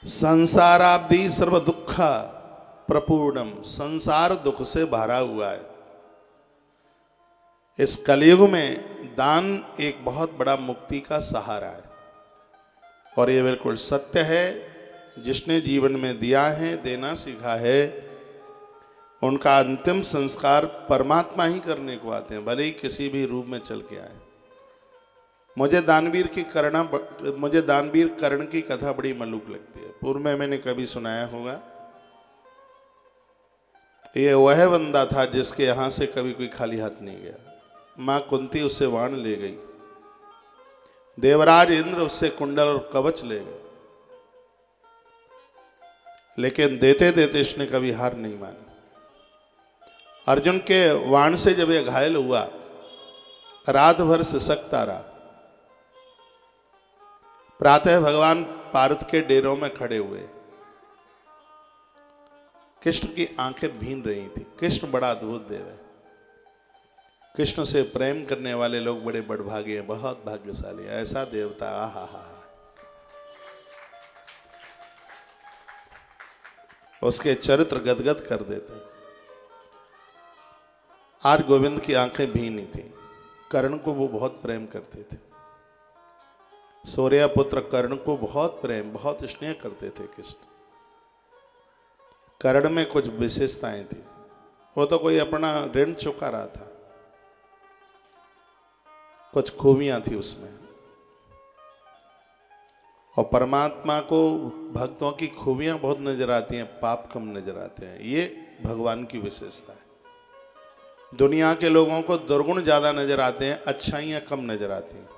संसाराब्धि सर्व दुख प्रपूर्णम, संसार दुख से भरा हुआ है। इस कलयुग में दान एक बहुत बड़ा मुक्ति का सहारा है और ये बिल्कुल सत्य है। जिसने जीवन में दिया है, देना सीखा है, उनका अंतिम संस्कार परमात्मा ही करने को आते हैं, भले ही किसी भी रूप में चल के आए। मुझे दानवीर कर्ण की कथा बड़ी मलूक लगती है। पूर्व में मैंने कभी सुनाया होगा। ये वह बंदा था जिसके यहां से कभी कोई खाली हाथ नहीं गया। मां कुंती उससे वाण ले गई, देवराज इंद्र उससे कुंडल और कवच ले गए, लेकिन देते देते इसने कभी हार नहीं मानी। अर्जुन के वाण से जब यह घायल हुआ, रात भर सिसकता रहा। प्रातः भगवान पार्थ के डेरों में खड़े हुए, कृष्ण की आंखें भीन रही थी। कृष्ण बड़ा अद्भुत देव है। कृष्ण से प्रेम करने वाले लोग बड़े बड़भागी हैं, बहुत भाग्यशाली है। ऐसा देवता, आहा हा, उसके चरित्र गदगद कर देते। आज गोविंद की आंखें भीनी थी। कर्ण को वो बहुत प्रेम करते थे। सूर्य पुत्र कर्ण को बहुत प्रेम, बहुत स्नेह करते थे कृष्ण। कर्ण में कुछ विशेषताएं थी। वो तो कोई अपना ऋण चुका रहा था, कुछ खूबियां थी उसमें। और परमात्मा को भक्तों की खूबियां बहुत नजर आती हैं, पाप कम नजर आते हैं। ये भगवान की विशेषता है। दुनिया के लोगों को दुर्गुण ज्यादा नजर आते हैं, अच्छाइयां कम नजर आती हैं।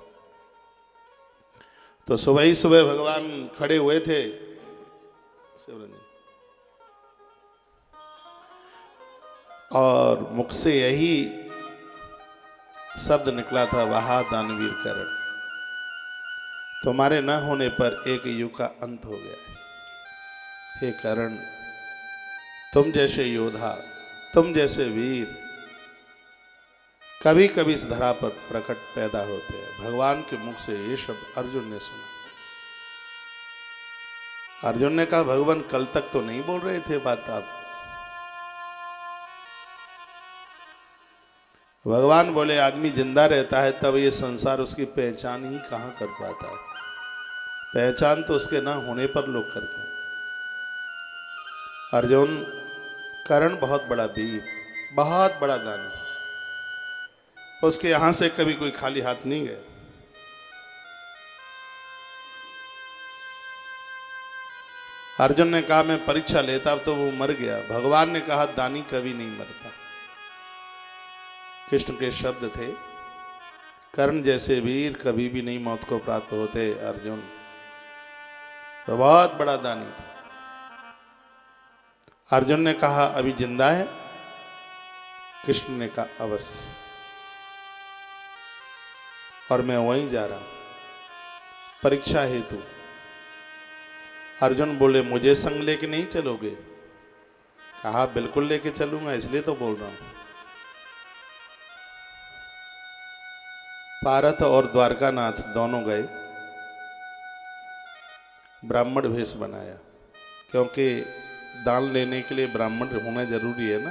तो सुबह ही सुबह भगवान खड़े हुए थे, और मुख से यही शब्द निकला था, वाह दानवीर कर्ण, तुम्हारे न होने पर एक युग का अंत हो गया है। हे कर्ण, तुम जैसे योद्धा, तुम जैसे वीर कभी कभी इस धरा पर प्रकट पैदा होते हैं। भगवान के मुख से ये शब्द अर्जुन ने सुना। अर्जुन ने कहा, भगवान कल तक तो नहीं बोल रहे थे बात आप। भगवान बोले, आदमी जिंदा रहता है तब ये संसार उसकी पहचान ही कहां कर पाता है। पहचान तो उसके ना होने पर लोग करते हैं। अर्जुन, कर्ण बहुत बड़ा वीर, बहुत बड़ा दानी, उसके यहां से कभी कोई खाली हाथ नहीं गया। अर्जुन ने कहा, मैं परीक्षा लेता अब तो वो मर गया। भगवान ने कहा, दानी कभी नहीं मरता। कृष्ण के शब्द थे, कर्ण जैसे वीर कभी भी नहीं मौत को प्राप्त होते। अर्जुन तो बहुत बड़ा दानी था। अर्जुन ने कहा, अभी जिंदा है? कृष्ण ने कहा, अवश्य, और मैं वहीं जा रहा हूं परीक्षा हेतु। अर्जुन बोले, मुझे संग लेके नहीं चलोगे? कहा, बिल्कुल लेके चलूंगा, इसलिए तो बोल रहा हूं। पारथ और द्वारकानाथ दोनों गए, ब्राह्मण वेश बनाया, क्योंकि दान लेने के लिए ब्राह्मण होना जरूरी है ना।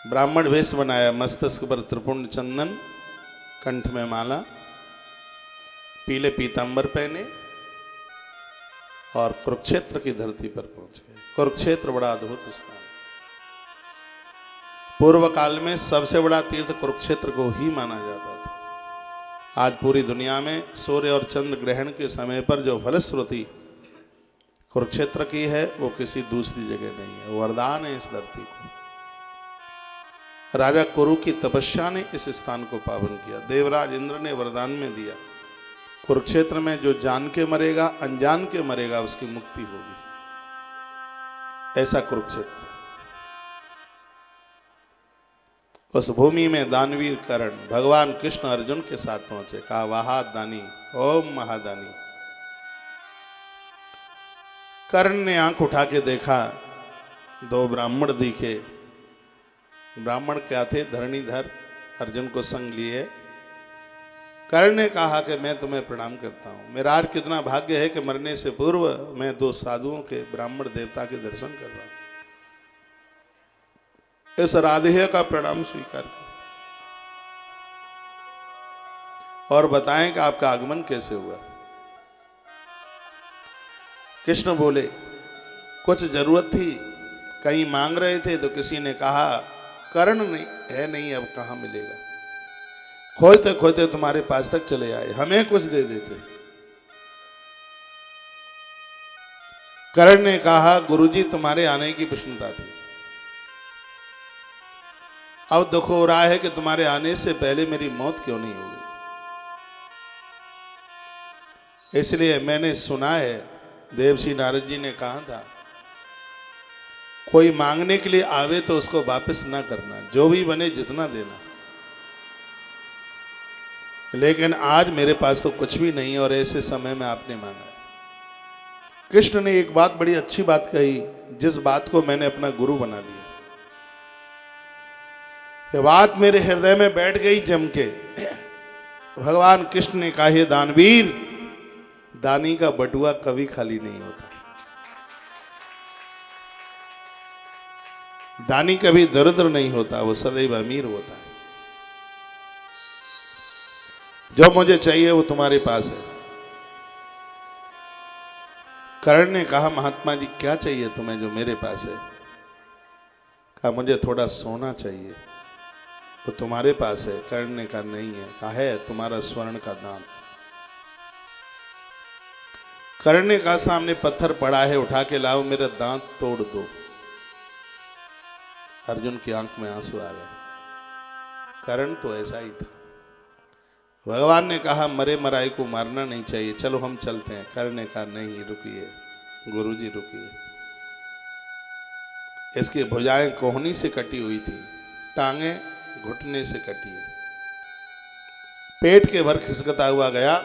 ब्राह्मण वेश बनाया, मस्तक पर त्रिपुंड चंदन, कंठ में माला, पीले पीतांबर पहने, और कुरुक्षेत्र की धरती पर पहुंच गए। कुरुक्षेत्र बड़ा अद्भुत स्थान। पूर्व काल में सबसे बड़ा तीर्थ कुरुक्षेत्र को ही माना जाता था। आज पूरी दुनिया में सूर्य और चंद्र ग्रहण के समय पर जो फलश्रुति कुरुक्षेत्र की है, वो किसी दूसरी जगह नहीं है। वरदान है इस धरती को। राजा कुरु की तपस्या ने इस स्थान को पावन किया। देवराज इंद्र ने वरदान में दिया, कुरुक्षेत्र में जो जान के मरेगा, अनजान के मरेगा, उसकी मुक्ति होगी। ऐसा कुरुक्षेत्र। उस भूमि में दानवीर कर्ण भगवान कृष्ण अर्जुन के साथ पहुंचे। कहा, वाह दानी, ओम महादानी। कर्ण ने आंख उठा के देखा, दो ब्राह्मण दिखे। ब्राह्मण क्या थे? धरणीधर, अर्जुन को संग लिए। कर्ण ने कहा कि मैं तुम्हें प्रणाम करता हूं, मेरा आज कितना भाग्य है कि मरने से पूर्व मैं 2 साधुओं के, ब्राह्मण देवता के दर्शन कर रहा हूं। इस राधेय का प्रणाम स्वीकार करें और बताएं कि आपका आगमन कैसे हुआ। कृष्ण बोले, कुछ जरूरत थी, कहीं मांग रहे थे तो किसी ने कहा कर्ण नहीं है, नहीं अब कहां मिलेगा, खोजते खोजते तुम्हारे पास तक चले आए, हमें कुछ दे देते। कर्ण ने कहा गुरुजी तुम्हारे आने की प्रसन्नता थी, अब दुख हो रहा है कि तुम्हारे आने से पहले मेरी मौत क्यों नहीं हो गई, इसलिए मैंने सुना है देवसी नारद जी ने कहा था कोई मांगने के लिए आवे तो उसको वापस ना करना, जो भी बने जितना देना। लेकिन आज मेरे पास तो कुछ भी नहीं और ऐसे समय में आपने मांगा है। कृष्ण ने एक बात, बड़ी अच्छी बात कही, जिस बात को मैंने अपना गुरु बना लिया। ये बात मेरे हृदय में बैठ गई जम के। भगवान कृष्ण ने कहा, हे दानवीर, दानी का बटुआ कभी खाली नहीं होता, दानी कभी दरिद्र नहीं होता, वो सदैव अमीर होता है। जो मुझे चाहिए वो तुम्हारे पास है। कर्ण ने कहा महात्मा जी क्या चाहिए तुम्हें जो मेरे पास है? कहा मुझे थोड़ा सोना चाहिए, वो तुम्हारे पास है? कर्ण ने कहा नहीं है। कहा है तुम्हारा स्वर्ण का दान। कर्ण ने कहा सामने पत्थर पड़ा है, उठा के लाओ, मेरा दांत तोड़ दो। अर्जुन की आंख में आंसू आ गए। कर्ण तो ऐसा ही था। भगवान ने कहा मरे मराए को मारना नहीं चाहिए, चलो हम चलते हैं। कर्ण ने कहा नहीं, रुकिए गुरुजी रुकिए। इसकी भुजाएं कोहनी से कटी हुई थी, टांगे घुटने से कटी है, पेट के भर खिसकता हुआ गया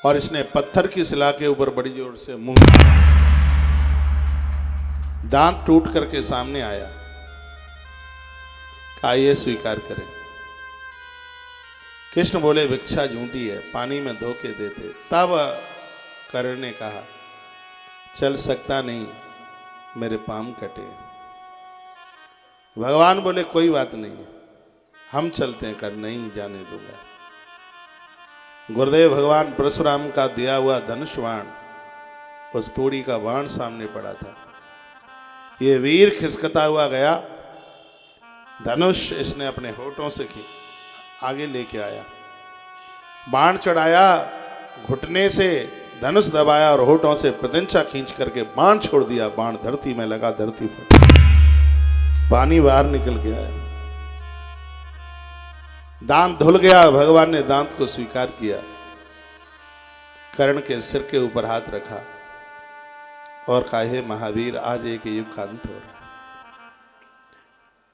और इसने पत्थर की शिला के ऊपर बड़ी जोर से मुंह, दांत टूट करके सामने आया। कहा ये स्वीकार करें। कृष्ण बोले भिक्षा झूठी है, पानी में धो के देते। तब कर्ण ने कहा चल सकता नहीं, मेरे पाम कटे। भगवान बोले कोई बात नहीं, हम चलते हैं। कर नहीं जाने दूंगा। गुरुदेव भगवान परशुराम का दिया हुआ धनुष बाण, उस तोड़ी का बाण सामने पड़ा था। ये वीर खिसकता हुआ गया, धनुष इसने अपने होठों से आगे लेके आया, बाण चढ़ाया, घुटने से धनुष दबाया और होठों से प्रत्यंचा खींच करके बाण छोड़ दिया। बाण धरती में लगा, धरती फटी, पानी बाहर निकल के आया, दांत धुल गया। भगवान ने दांत को स्वीकार किया, कर्ण के सिर के ऊपर हाथ रखा और कहा हे महावीर, आज एक युग का अंत हो रहा है।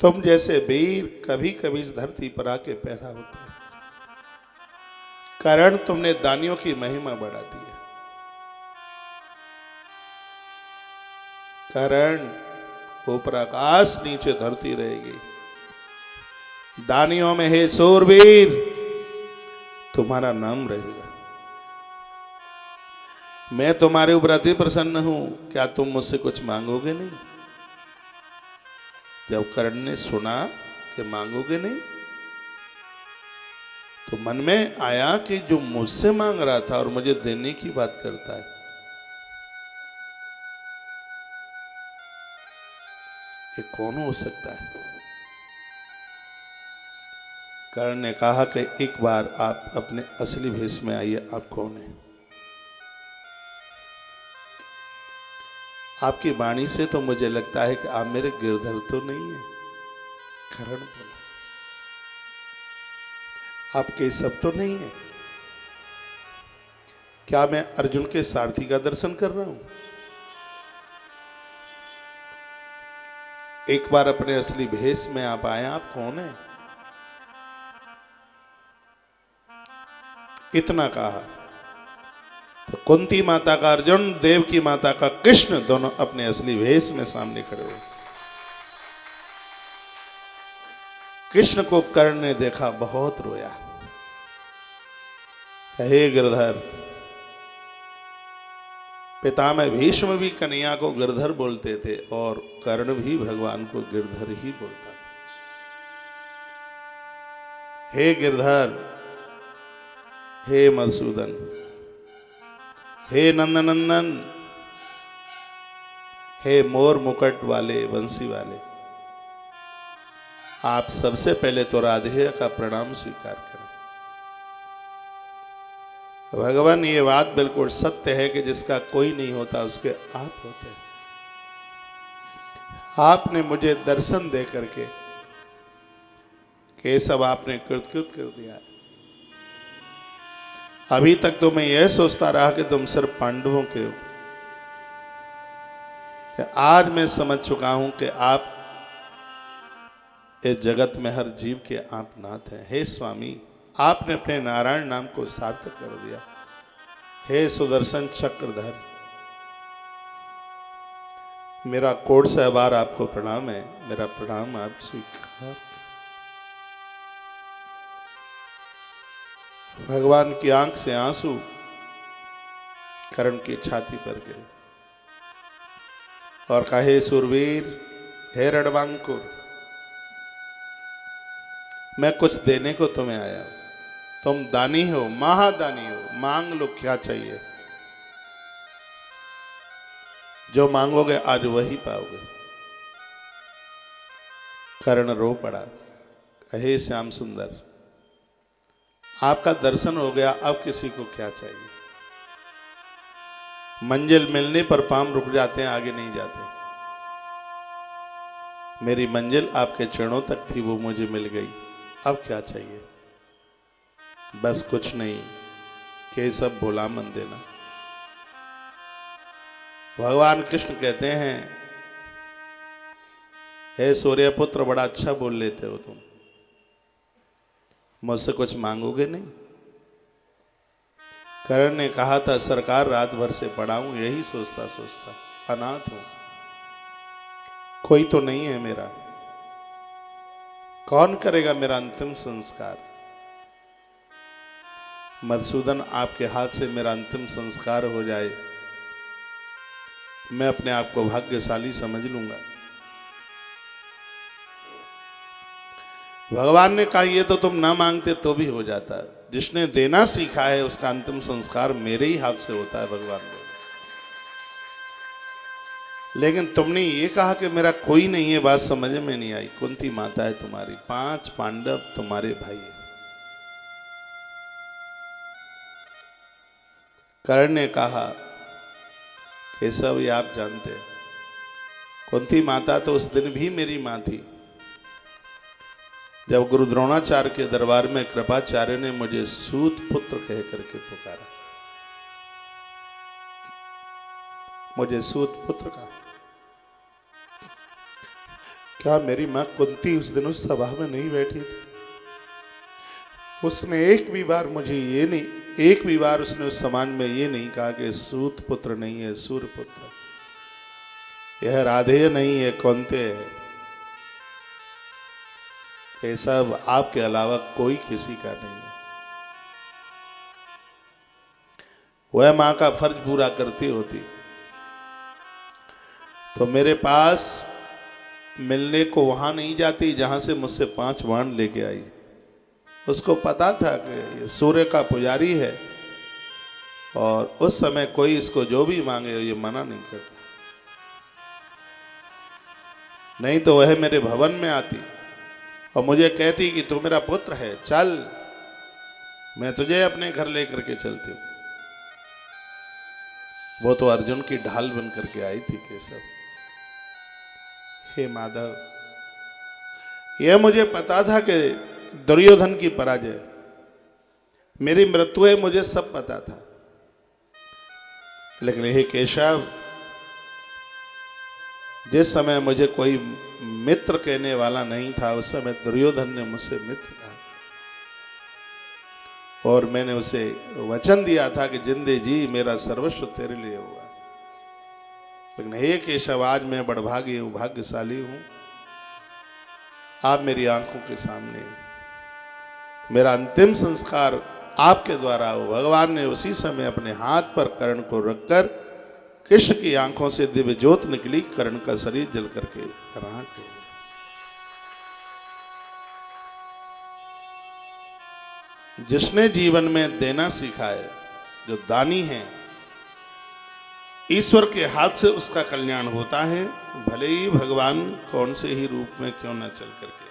तुम जैसे वीर कभी कभी इस धरती पर आके पैदा होते हैं। कर्ण तुमने दानियों की महिमा बढ़ा दी है। कर्ण ऊपर आकाश, नीचे धरती रहेगी। दानियों में हे सूरवीर, तुम्हारा नाम रहेगा। मैं तुम्हारे ऊपर अति प्रसन्न हूं, क्या तुम मुझसे कुछ मांगोगे नहीं? जब कर्ण ने सुना कि मांगोगे नहीं, तो मन में आया कि जो मुझसे मांग रहा था और मुझे देने की बात करता है, ये कौन हो सकता है? कर्ण ने कहा कि एक बार आप अपने असली भेष में आइए, आप कौन है? आपकी वाणी से तो मुझे लगता है कि आप मेरे गिरधर तो नहीं है। कर्ण बोला आप केशव तो नहीं है? क्या मैं अर्जुन के सारथी का दर्शन कर रहा हूं? एक बार अपने असली भेष में आप आए, आप कौन है? इतना कहा तो कुंती माता का अर्जुन, देव की माता का कृष्ण, दोनों अपने असली भेष में सामने खड़े हुए। कृष्ण को कर्ण ने देखा, बहुत रोया। हे गिरधर, पितामह भीष्म भी कन्हैया को गिरधर बोलते थे और कर्ण भी भगवान को गिरधर ही बोलता था। हे गिरधर, हे मधुसूदन, हे नंदनंदन, हे मोर मुकुट वाले बंसी वाले, आप सबसे पहले तो राधेय का प्रणाम स्वीकार करें। भगवान, ये बात बिल्कुल सत्य है कि जिसका कोई नहीं होता उसके आप होते हैं। आपने मुझे दर्शन दे करके केशव आपने कृतकृत कर दिया। अभी तक तो मैं यह सोचता रहा कि तुम सिर्फ पांडवों के हो, आज मैं समझ चुका हूं कि आप इस जगत में हर जीव के आप नाथ हैं। हे स्वामी, आपने अपने नारायण नाम को सार्थक कर दिया। हे सुदर्शन चक्रधर, मेरा कोट सहबार आपको प्रणाम है, मेरा प्रणाम आप स्वीकार। भगवान की आंख से आंसू कर्ण की छाती पर गिरे और कहे, सुरवीर, हे रणबांकुर, मैं कुछ देने को तुम्हें आया हूं। तुम दानी हो, महादानी हो, मांग लो क्या चाहिए। जो मांगोगे आज वही पाओगे। कर्ण रो पड़ा। हे श्याम सुंदर, आपका दर्शन हो गया, अब किसी को क्या चाहिए। मंजिल मिलने पर पांव रुक जाते हैं, आगे नहीं जाते। मेरी मंजिल आपके चरणों तक थी, वो मुझे मिल गई, अब क्या चाहिए। बस कुछ नहीं, केशव भोला मन देना। भगवान कृष्ण कहते हैं, हे सूर्यपुत्र, बड़ा अच्छा बोल लेते हो तुम, मुझसे कुछ मांगोगे नहीं। कर्ण ने कहा था, सरकार रात भर से पड़ा हूं, यही सोचता सोचता अनाथ हूं, कोई तो नहीं है मेरा, कौन करेगा मेरा अंतिम संस्कार। मधुसूदन, आपके हाथ से मेरा अंतिम संस्कार हो जाए, मैं अपने आप को भाग्यशाली समझ लूंगा। भगवान ने कहा, ये तो तुम ना मांगते तो भी हो जाता, जिसने देना सीखा है उसका अंतिम संस्कार मेरे ही हाथ से होता है। भगवान ने, लेकिन तुमने ये कहा कि मेरा कोई नहीं है, बात समझ में नहीं आई। कुंती माता है तुम्हारी, 5 पांडव तुम्हारे भाई हैं। कर्ण ने कहा, केशव, ये आप जानते हैं, कुंती माता तो उस दिन भी मेरी मां थी जब गुरु द्रोणाचार्य के दरबार में कृपाचार्य ने मुझे सूत पुत्र कह करके पुकारा। मुझे सूत पुत्र कहा। क्या मेरी मां कुंती उस दिन उस सभा में नहीं बैठी थी? उसने एक भी बार मुझे ये नहीं, एक भी बार उसने उस समाज में ये नहीं कहा कि सूत पुत्र नहीं है, सूर्य पुत्र, यह राधेय नहीं है, कौन्तेय है। ये सब आपके अलावा कोई किसी का नहीं है। वह मां का फर्ज पूरा करती होती तो मेरे पास मिलने को वहां नहीं जाती जहां से मुझसे 5 बाण लेके आई। उसको पता था कि ये सूर्य का पुजारी है और उस समय कोई इसको जो भी मांगे ये मना नहीं करता। नहीं तो वह मेरे भवन में आती और मुझे कहती कि तू मेरा पुत्र है, चल मैं तुझे अपने घर लेकर के चलती हूं। वो तो अर्जुन की ढाल बन करके आई थी केशव। हे माधव, यह मुझे पता था कि दुर्योधन की पराजय, मेरी मृत्यु है, मुझे सब पता था। लेकिन हे केशव, जिस समय मुझे कोई मित्र कहने वाला नहीं था उस समय दुर्योधन ने मुझसे मित्र कहा और मैंने उसे वचन दिया था कि जिंदे जी मेरा सर्वस्व तेरे लिए होगा। लेकिन हे केशव, आज मैं बड़भागी हूं, भाग्यशाली हूं, आप मेरी आंखों के सामने मेरा अंतिम संस्कार आपके द्वारा हो। भगवान ने उसी समय अपने हाथ पर कर्ण को रखकर कृष्ण की आंखों से दिव्य ज्योत निकली, कर्ण का शरीर जल करके राख हो गया। जिसने जीवन में देना सीखा है, जो दानी है, ईश्वर के हाथ से उसका कल्याण होता है, भले ही भगवान कौन से ही रूप में क्यों न चल करके।